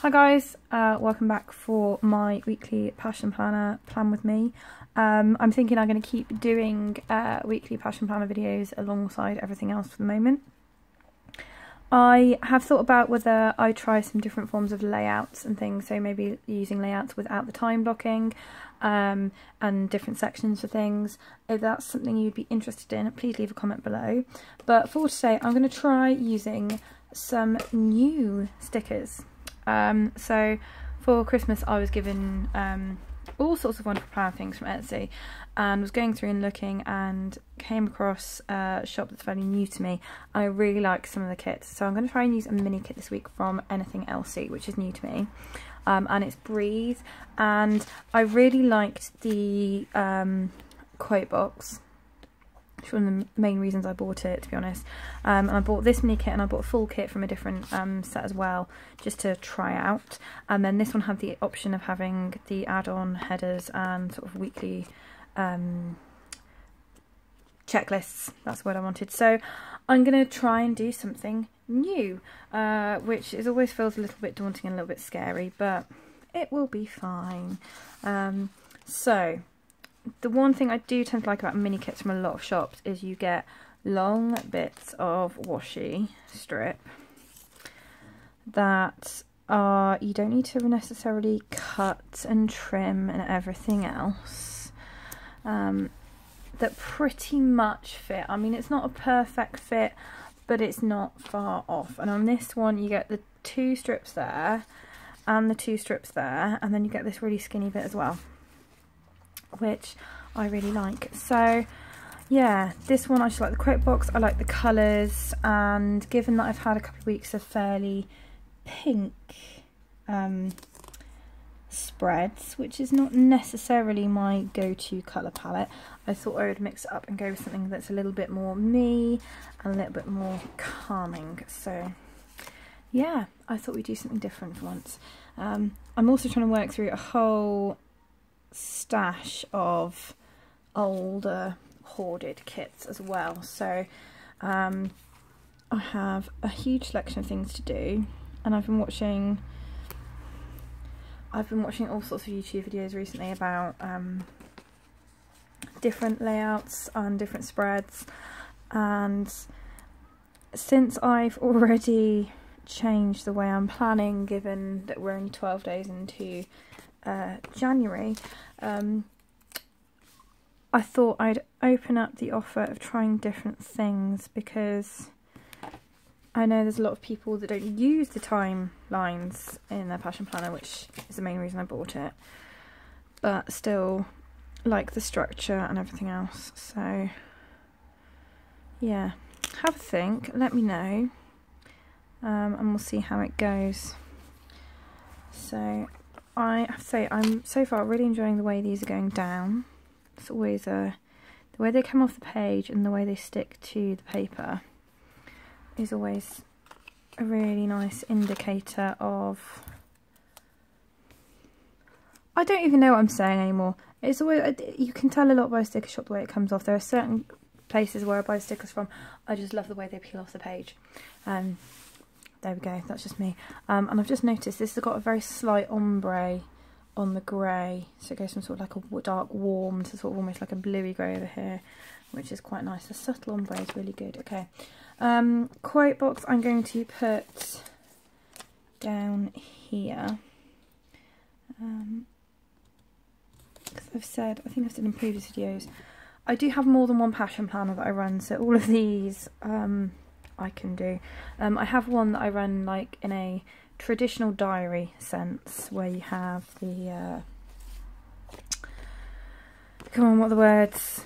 Hi guys, welcome back for my weekly passion planner plan with me. I'm thinking I'm going to keep doing weekly passion planner videos alongside everything else for the moment. I have thought about whether I try some different forms of layouts and things, so maybe using layouts without the time blocking and different sections for things. If that's something you'd be interested in, please leave a comment below. But for today, I'm going to try using some new stickers. So for Christmas I was given all sorts of wonderful planner things from Etsy, and was going through and looking and came across a shop that's fairly new to me. I really like some of the kits, so I'm going to try and use a mini kit this week from Anything Elsie, which is new to me, and it's Breathe, and I really liked the quote box. It's one of the main reasons I bought it, to be honest. And I bought this mini kit, and I bought a full kit from a different set as well, just to try out. And then this one had the option of having the add-on headers and sort of weekly checklists. That's what I wanted. So I'm going to try and do something new, which is always feels a little bit daunting and a little bit scary, but it will be fine. So the one thing I do tend to like about mini kits from a lot of shops is you get long bits of washi strip that are, you don't need to necessarily cut and trim and everything else, that pretty much fit. I mean, it's not a perfect fit, but it's not far off. And on this one you get the two strips there and the two strips there, and then you get this really skinny bit as well, which I really like. So yeah, this one I just like the quote box, I like the colours, and given that I've had a couple of weeks of fairly pink spreads, which is not necessarily my go-to colour palette, I thought I would mix it up and go with something that's a little bit more me and a little bit more calming. So yeah, I thought we'd do something different for once. I'm also trying to work through a whole stash of older hoarded kits as well, so I have a huge selection of things to do, and I've been watching all sorts of YouTube videos recently about different layouts and different spreads, and since I've already changed the way I'm planning, given that we're only 12 days into January, I thought I'd open up the offer of trying different things, because I know there's a lot of people that don't use the timelines in their passion planner, which is the main reason I bought it, but still like the structure and everything else. So yeah, have a think, let me know, and we'll see how it goes. So I have to say, I'm so far really enjoying the way these are going down. It's always the way they come off the page and the way they stick to the paper is always a really nice indicator of, I don't even know what I'm saying anymore. It's always, you can tell a lot by a sticker shop the way it comes off. There are certain places where I buy stickers from, I just love the way they peel off the page. There we go, that's just me. And I've just noticed this has got a very slight ombre on the grey, so it goes from sort of like a dark warm to sort of almost like a bluey grey over here, which is quite nice. The subtle ombre is really good. Okay, quote box I'm going to put down here, because I've said, I think I've said in previous videos, I do have more than one passion planner that I run, so all of these I can do. I have one that I run like in a traditional diary sense, where you have the come on, what are the words,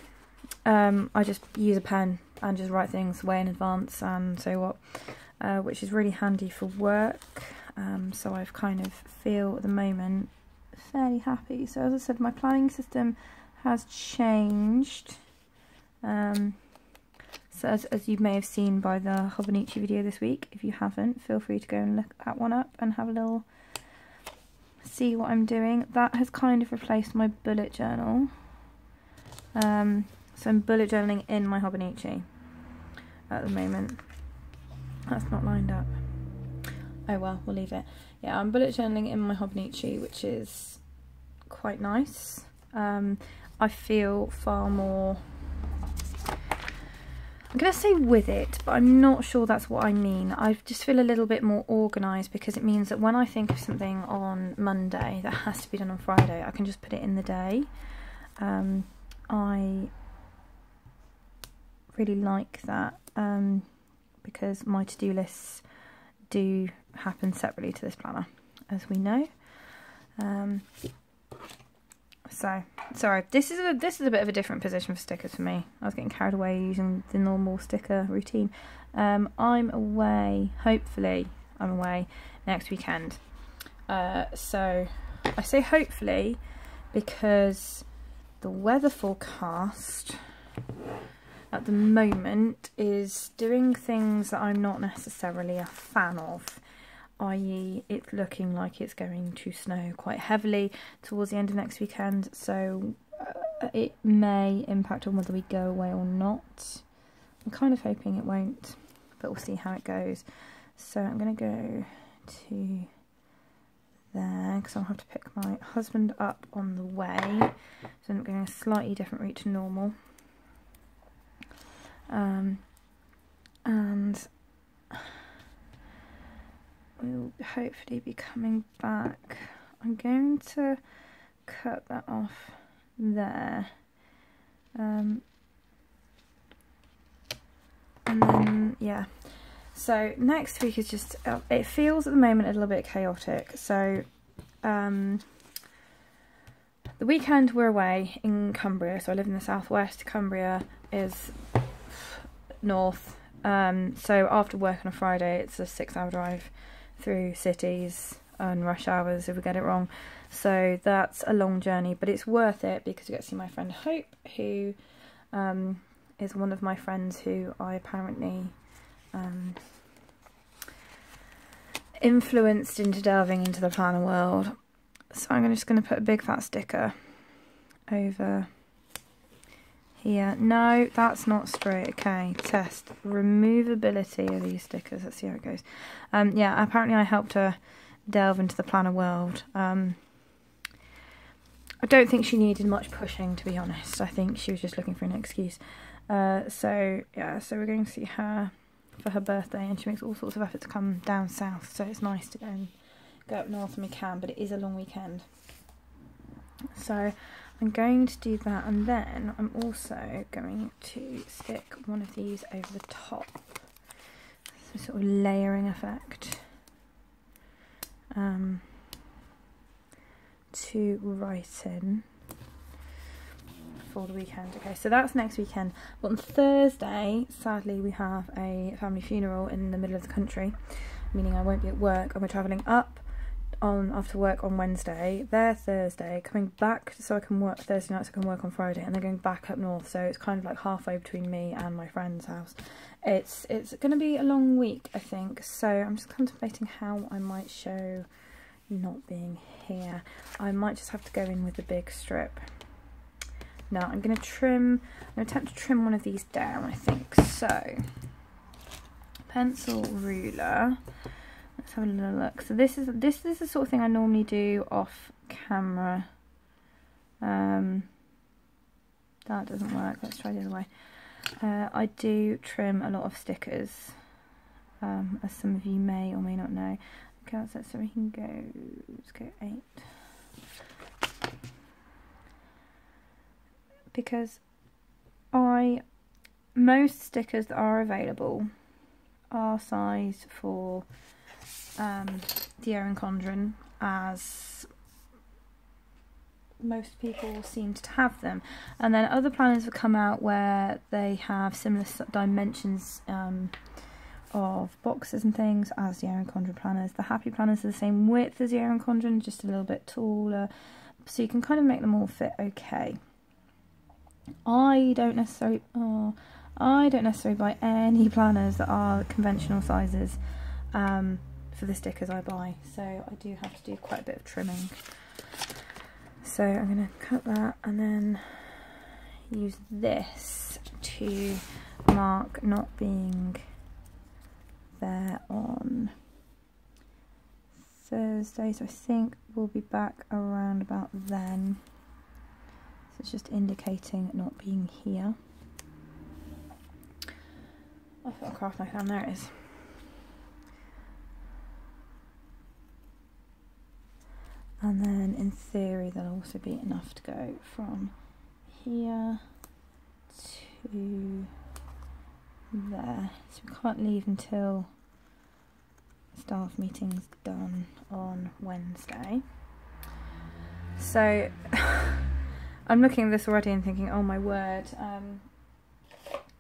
I just use a pen and just write things way in advance, and so what, which is really handy for work. So I've kind of feel at the moment fairly happy. So as I said, my planning system has changed. So as you may have seen by the Hobonichi video this week, if you haven't, feel free to go and look that one up and have a little see what I'm doing. That has kind of replaced my bullet journal. So I'm bullet journaling in my Hobonichi at the moment. That's not lined up. Oh well, we'll leave it. yeah, I'm bullet journaling in my Hobonichi, which is quite nice. I feel far more, I'm going to say with it, but I'm not sure that's what I mean. I just feel a little bit more organised, because it means that when I think of something on Monday that has to be done on Friday, I can just put it in the day. I really like that, because my to-do lists do happen separately to this planner, as we know. So sorry, this is a bit of a different position for stickers for me. I was getting carried away using the normal sticker routine. I'm away, hopefully I'm away next weekend. So I say hopefully because the weather forecast at the moment is doing things that I'm not necessarily a fan of, i.e. it's looking like it's going to snow quite heavily towards the end of next weekend, so it may impact on whether we go away or not. I'm kind of hoping it won't, but we'll see how it goes. So I'm going to go to there, because I'll have to pick my husband up on the way, so I'm going a slightly different route to normal. And we'll hopefully be coming back. I'm going to cut that off there, and then yeah, so next week is just it feels at the moment a little bit chaotic. So the weekend we're away in Cumbria, so I live in the southwest. Cumbria is north, so after work on a Friday it's a 6-hour drive through cities and rush hours if we get it wrong, so that's a long journey, but it's worth it because we get to see my friend Hope, who is one of my friends who I apparently influenced into delving into the planner world. So I'm just going to put a big fat sticker over here. No, that's not straight. Okay, test removability of these stickers. Let's see how it goes. Yeah, apparently I helped her delve into the planner world. I don't think she needed much pushing, to be honest. I think she was just looking for an excuse. So yeah, so we're going to see her for her birthday, and she makes all sorts of effort to come down south, so it's nice to go up north when we can, but it is a long weekend. So I'm going to do that, and then I'm also going to stick one of these over the top, so sort of layering effect, to write in for the weekend. Okay, so that's next weekend. But on Thursday, sadly, we have a family funeral in the middle of the country, meaning I won't be at work, and we're travelling up after work on Wednesday, there Thursday, coming back so I can work Thursday night so I can work on Friday, and then going back up north, so it's kind of like halfway between me and my friend's house. It's going to be a long week, I think, so I'm just contemplating how I might show not being here. I might just have to go in with the big strip. No, I'm going to attempt to trim one of these down, I think. So, pencil, ruler. Let's have a little look. So this is the sort of thing I normally do off camera. That doesn't work. Let's try the other way. I do trim a lot of stickers, as some of you may or may not know. Okay, so we can go. Let's go 8. Because most stickers that are available are sized for the Erin Condren, as most people seem to have them, and then other planners have come out where they have similar dimensions of boxes and things as the Erin Condren planners. The Happy planners are the same width as the Erin Condren, just a little bit taller, so you can kind of make them all fit okay. I don't necessarily buy any planners that are conventional sizes for the stickers I buy, so I do have to do quite a bit of trimming. So I'm going to cut that and then use this to mark not being there on Thursday, so I think we'll be back around about then. So it's just indicating not being here. I've got a craft knife down, there it is. And then in theory there'll also be enough to go from here to there. So we can't leave until staff meeting's done on Wednesday. So I'm looking at this already and thinking, oh my word,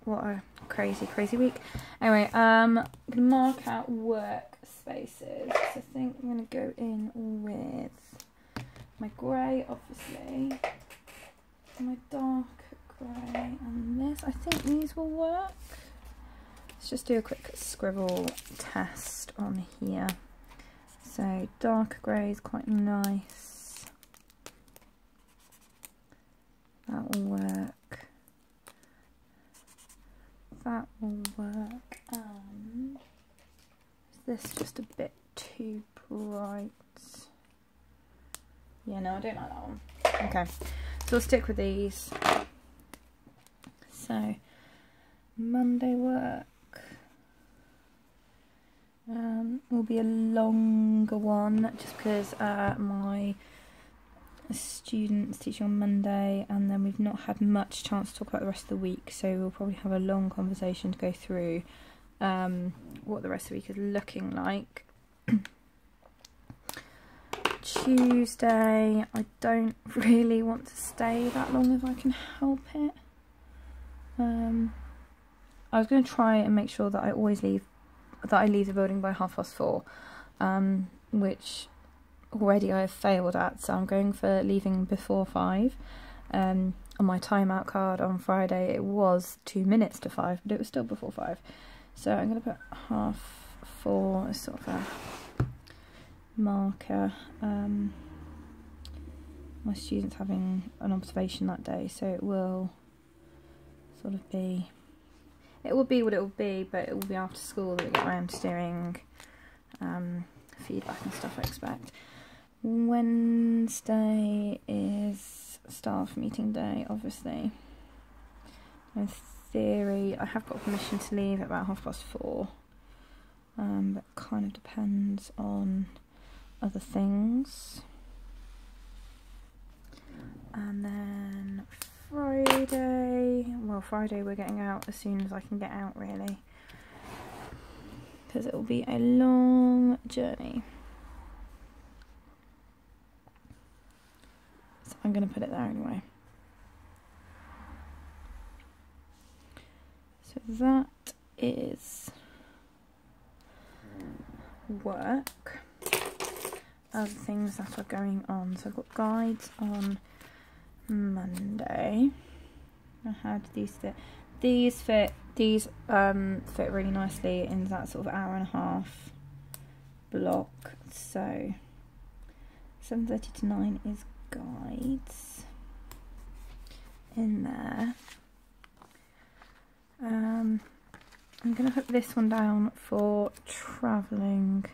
what a crazy week. Anyway, I'm going to mark out workspaces. So I think I'm going to go in with my grey, obviously, my dark grey, and this. I think these will work. Let's just do a quick scribble test on here. So dark grey is quite nice. That will work. That will work. And is this just a bit too bright? Yeah, no, I don't like that one. Okay, so we'll stick with these. So Monday work will be a longer one, just because my students teaching on Monday, and then we've not had much chance to talk about the rest of the week, so we'll probably have a long conversation to go through what the rest of the week is looking like. Tuesday, I don't really want to stay that long if I can help it. I was going to try and make sure that I always leave the building by 4:30, which already I have failed at, so I'm going for leaving before 5. On my timeout card on Friday it was 2 minutes to 5, but it was still before 5. So I'm going to put 4:30 as sort of a marker. My student's having an observation that day, so it will sort of be, it will be what it will be, but it will be after school that we get around to doing feedback and stuff, I expect. Wednesday is staff meeting day, obviously. In theory, I have got permission to leave at about 4:30, but it kind of depends on other things. And then Friday, well, Friday we're getting out as soon as I can get out, really, because it will be a long journey. So I'm going to put it there anyway. So that is work. Other things that are going on. So I've got guides on Monday. How do these fit? These fit really nicely in that sort of hour-and-a-half block. So 7:30 to 9 is guides in there. I'm going to put this one down for travelling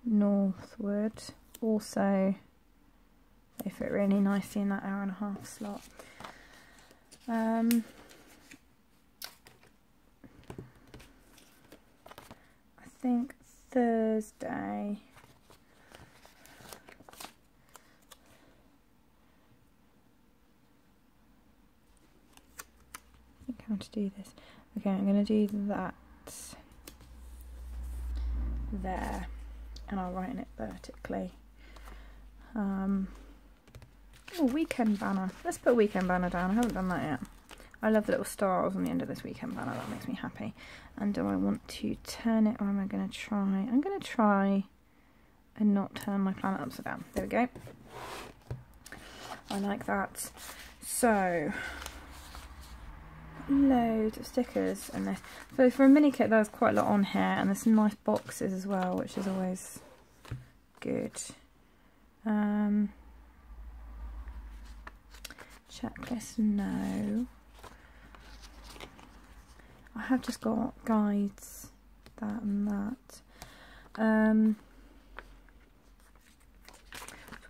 northward. Also, they fit really nicely in that hour-and-a-half slot. I think Thursday, I think how to do this. Okay, I'm going to do that there, and I'll write in it vertically. Oh, weekend banner. Let's put weekend banner down. I haven't done that yet. I love the little stars on the end of this weekend banner. That makes me happy. And do I want to turn it, or am I going to try? I'm going to try and not turn my planner upside down. There we go. I like that. So, loads of stickers in this. So for a mini kit, there's quite a lot on here, and there's some nice boxes as well, which is always good. Checklist, no. I have just got guides, that and that.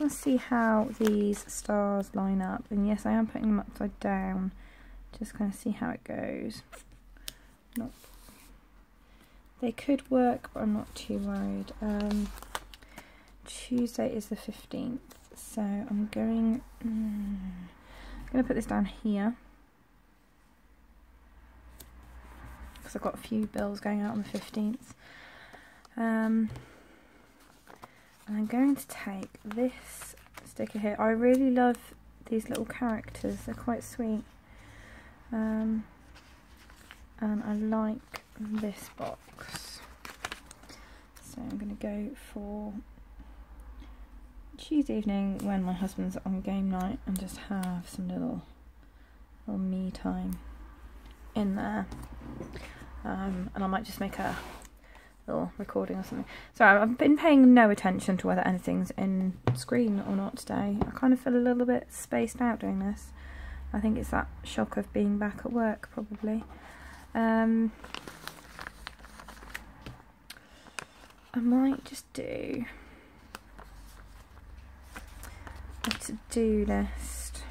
want to see how these stars line up. And yes, I am putting them upside down. Just kind of see how it goes. Not, they could work, but I'm not too worried. Tuesday is the 15th, so I'm going to put this down here because I've got a few bills going out on the 15th. And I'm going to take this sticker here. I really love these little characters, they're quite sweet. And I like this box. So I'm going to go for Tuesday evening when my husband's on game night and just have some little me time in there. And I might just make a little recording or something. Sorry, I've been paying no attention to whether anything's in screen or not today. I kind of feel a little bit spaced out doing this. I think it's that shock of being back at work, probably. I might just do a to-do list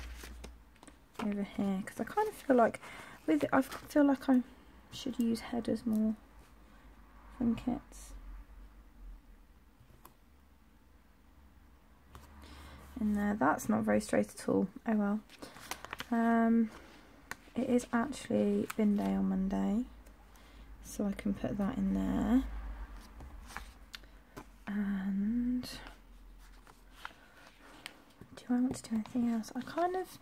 over here because I kind of feel like with it, I feel like I should use headers more from kits. In there, that's not very straight at all. Oh well. It is actually bin day on Monday, so I can put that in there. And do I want to do anything else? I kind of,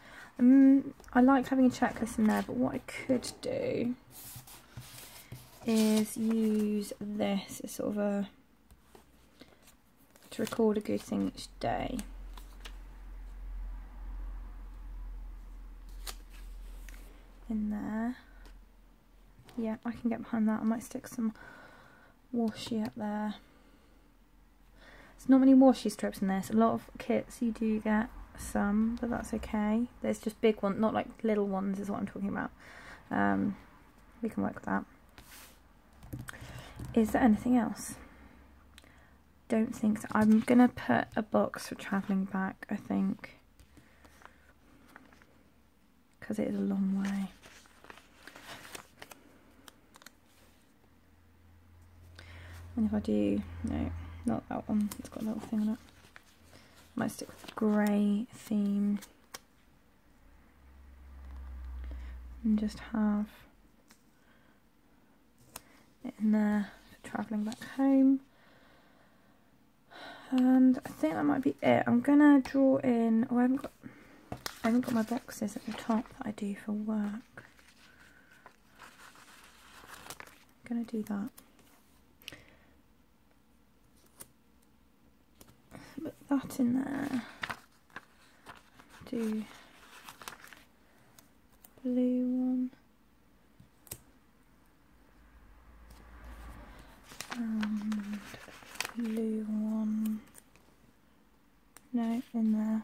I like having a checklist in there, but what I could do is use this as sort of to record a good thing each day. In there. Yeah, I can get behind that. I might stick some washi up there. There's not many washi strips in this. A lot of kits you do get some, but that's okay. There's just big ones, not like little ones is what I'm talking about. We can work with that. Is there anything else? Don't think so. I'm gonna put a box for travelling back, I think, because it is a long way. And if I do, no, not that one, it's got a little thing on it. I might stick with the grey theme and just have it in there for travelling back home. And I think that might be it. I'm gonna draw in, oh, I haven't got my boxes at the top that I do for work. I'm gonna do that. Put that in there. Do blue one. And blue one. No, in there.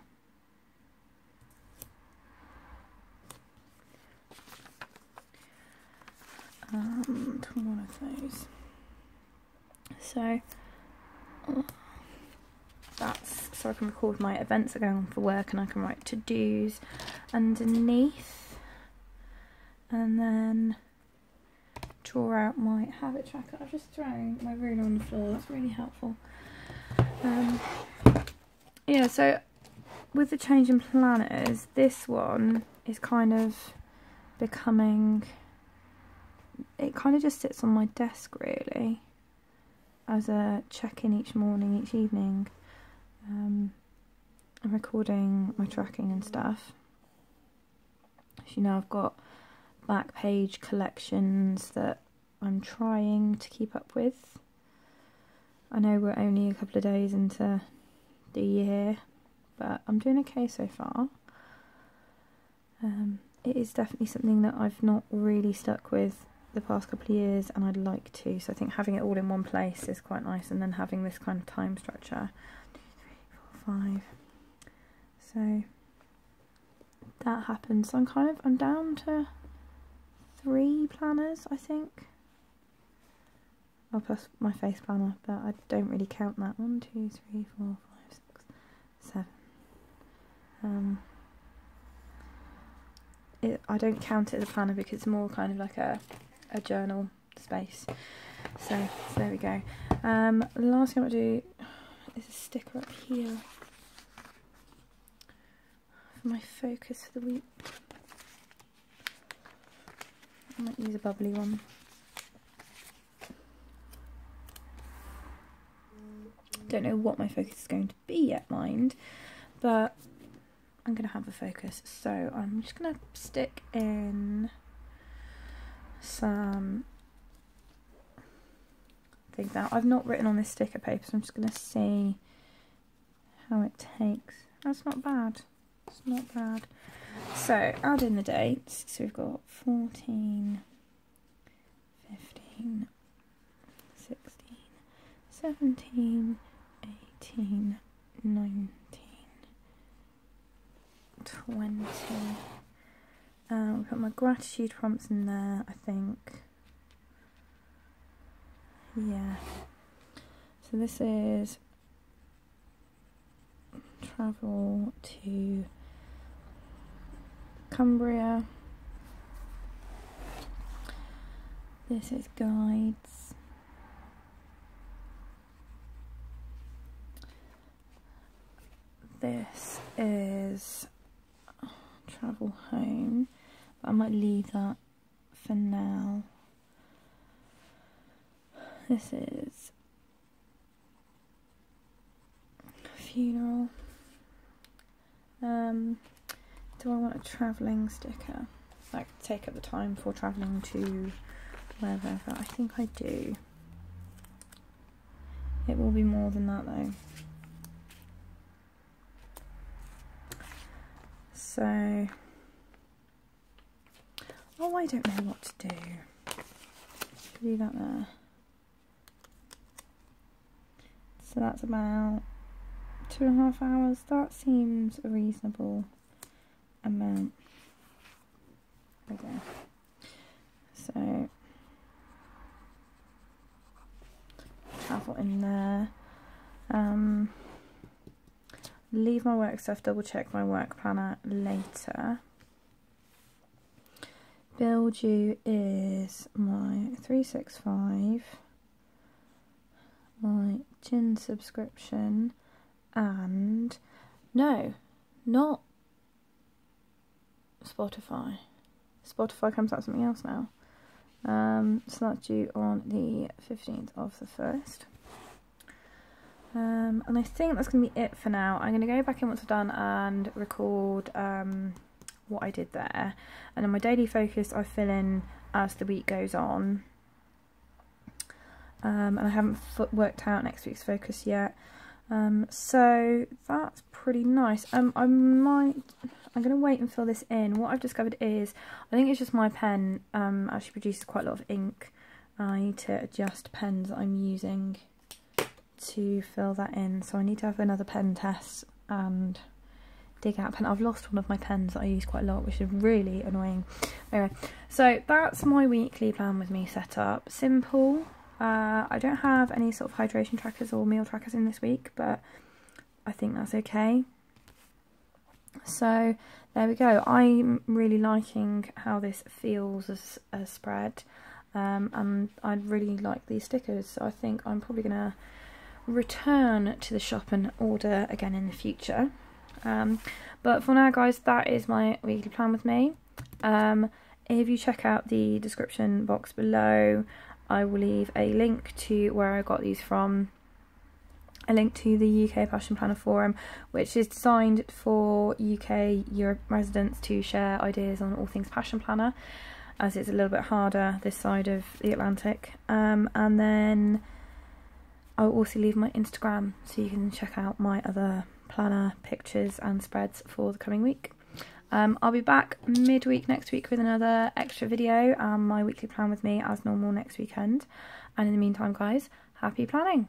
And one of those. So that's so I can record my events that are going on for work, and I can write to-dos underneath, and then draw out my habit tracker. I've just thrown my ruler on the floor, that's really helpful. Yeah, so with the change in planners, this one is kind of becoming, it kind of just sits on my desk really as a check-in each morning, each evening. I'm recording my tracking and stuff. As you know, I've got back page collections that I'm trying to keep up with. I know we're only a couple of days into the year, but I'm doing okay so far. It is definitely something that I've not really stuck with the past couple of years, and I'd like to. So I think having it all in one place is quite nice, and then having this kind of time structure. 1, 2, 3, 4, 5. So that happens. So I'm down to 3 planners, I think. Oh, plus my face planner, but I don't really count that. 1, 2, 3, 4, 5, 6, 7. I don't count it as a planner because it's more kind of like a journal space. So there we go. The last thing I'm going to do is a sticker up here for my focus for the week. I might use a bubbly one. Don't know what my focus is going to be yet, mind, but I'm going to have a focus. So I'm just going to stick in some things. Now, I've not written on this sticker paper, so I'm just going to see how it takes. That's not bad. It's not bad. So, add in the dates. So we've got 14, 15, 16, 17, 18, 19, 20. We'll put my gratitude prompts in there, I think. Yeah. So this is travel to Cumbria. This is guides. This is travel home, but I might leave that for now. This is funeral. Do I want a travelling sticker? Like, take up the time for travelling to wherever. I think I do. It will be more than that though. So, oh, I don't know what to do. Do that there. So that's about 2.5 hours. That seems a reasonable amount. Okay. So travel in there. Leave my work stuff, double check my work planner later. Bill due is my 365, my gin subscription, and no, not Spotify. Spotify comes out something else now. So that's due on the 15th of the 1st. And I think that's going to be it for now. I'm going to go back in once I've done and record what I did there. And then my daily focus I fill in as the week goes on. And I haven't worked out next week's focus yet. So that's pretty nice. I'm going to wait and fill this in. What I've discovered is, I think it's just my pen actually produces quite a lot of ink. I need to adjust pens that I'm using to fill that in, so I need to have another pen test and dig out a pen. I've lost one of my pens that I use quite a lot, which is really annoying. Anyway, so that's my weekly plan with me set up. Simple. I don't have any sort of hydration trackers or meal trackers in this week, but I think that's okay. So there we go. I'm really liking how this feels as a spread, and I really like these stickers, so I think I'm probably going to return to the shop and order again in the future. But for now, guys, that is my weekly plan with me. If you check out the description box below, I will leave a link to where I got these from, a link to the UK Passion Planner forum, which is designed for UK Europe residents to share ideas on all things Passion Planner, as it's a little bit harder this side of the Atlantic. And then I'll also leave my Instagram so you can check out my other planner pictures and spreads for the coming week. I'll be back midweek next week with another extra video and my weekly plan with me as normal next weekend. And in the meantime, guys, happy planning!